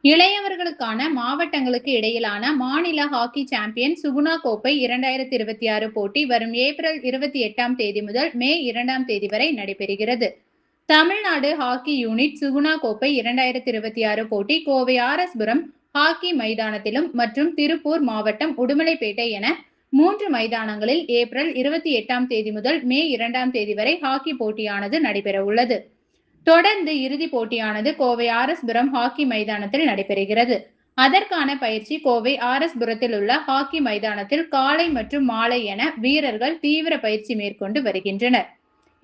இளையவர்களுக்கான மாவட்டங்களுக்கு இடையிலான மாநில ஹாக்கி சாம்பியன் சுகுணா கோப்பை 2026 போட்டி வரும் ஏப்ரல் 28ஆம் தேதி முதல் மே 2ஆம் தேதி வரை நடைபெறுகிறது. தமிழ்நாடு ஹாக்கி யூனிட் சுகுணா கோப்பை 2026 போட்டி கோவை ஆர்.எஸ்.புரம் ஹாக்கி மைதானத்திலும் மற்றும் திருப்பூர் மாவட்டம் உடுமலைப்பேட்டை என 3 மைதானங்களில் ஏப்ரல் 28ஆம் தேதி முதல் மே 2ஆம் தேதி வரை ஹாக்கி போட்டியானது நடைபெற உள்ளது. தொடர்ந்து இறுதிப் போட்டியானது கோவை ஆர்.எஸ்.புரம் ஹாக்கி மைதானத்தில் நடைபெறுகிறது. அதற்கான பயிற்சி கோவை ஆர்.எஸ்.புரத்தில் உள்ள ஹாக்கி மைதானத்தில் காலை மற்றும் மாலை என வீரர்கள் தீவிர பயிற்சி மேற்கொண்டு வருகின்றனர்.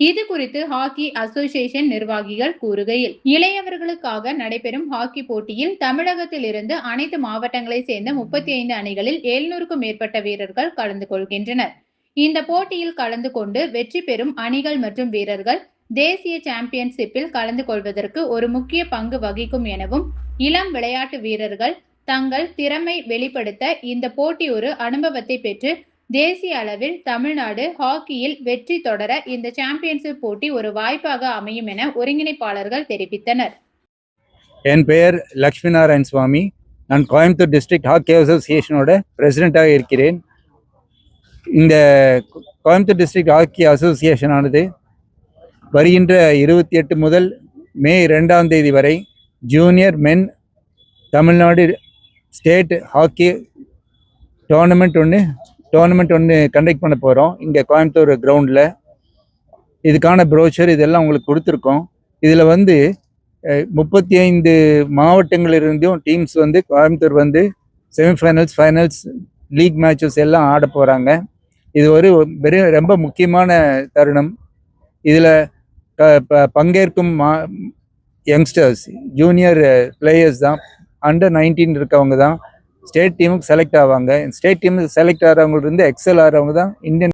இது குறித்து ஹாக்கி அசோசியேஷன் நிர்வாகிகள் கூறுகையில், இளையவர்களுக்காக நடைபெறும் ஹாக்கி போட்டியில் தமிழகத்தில் இருந்து அனைத்து மாவட்டங்களை சேர்ந்த 35 அணிகளில் 700க்கும் மேற்பட்ட வீரர்கள் கலந்து கொள்கின்றனர். இந்த போட்டியில் கலந்து கொண்டு வெற்றி பெறும் அணிகள் மற்றும் வீரர்கள் தேசிய சாம்பியன்ஷிப்பில் கலந்து கொள்வதற்கு ஒரு முக்கிய பங்கு வகிக்கும் எனவும், இளம் விளையாட்டு வீரர்கள் தங்கள் திறமை வெளிப்படுத்த இந்த போட்டி ஒரு அனுபவத்தை பெற்று தேசிய அளவில் தமிழ்நாடு ஹாக்கியில் வெற்றி தொடர இந்த சாம்பியன்ஷிப் போட்டி ஒரு வாய்ப்பாக அமையும் என ஒருங்கிணைப்பாளர்கள் தெரிவித்தனர். என் பெயர் லட்சுமி நாராயண சுவாமி. நான் கோயம்புத்தூர் டிஸ்ட்ரிக்ட் ஹாக்கி அசோசியேஷனோட பிரசிடென்ட்டாக இருக்கிறேன். இந்த கோயம்புத்தூர் டிஸ்ட்ரிக்ட் ஹாக்கி அசோசியேஷன் ஆனது வருகின்ற 28 முதல் மே 2ஆம் தேதி வரை ஜூனியர் மென் தமிழ்நாடு ஸ்டேட் ஹாக்கி டோர்னமெண்ட் ஒன்று கண்டக்ட் பண்ண போகிறோம் இங்கே கோயம்புத்தூர் கிரவுண்டில். இதுக்கான ப்ரோஷர் இதெல்லாம் உங்களுக்கு கொடுத்துருக்கோம். இதில் 35 மாவட்டங்களிலிருந்தும் teams Coimbatore semifinals, finals, league matches எல்லாம் ஆட போகிறாங்க. இது ஒரு ரொம்ப முக்கியமான தருணம். இதில் பங்கேற்கும் யங்ஸ்டர்ஸ், ஜூனியர் பிளேயர்ஸ் தான், அண்டர் 19 இருக்கவங்க தான் ஸ்டேட் டீமுக்கு செலக்ட் ஆவாங்க. ஸ்டேட் டீமுக்கு செலக்ட் ஆகிறவங்க எக்ஸல் ஆகிறவங்க தான் இந்தியன்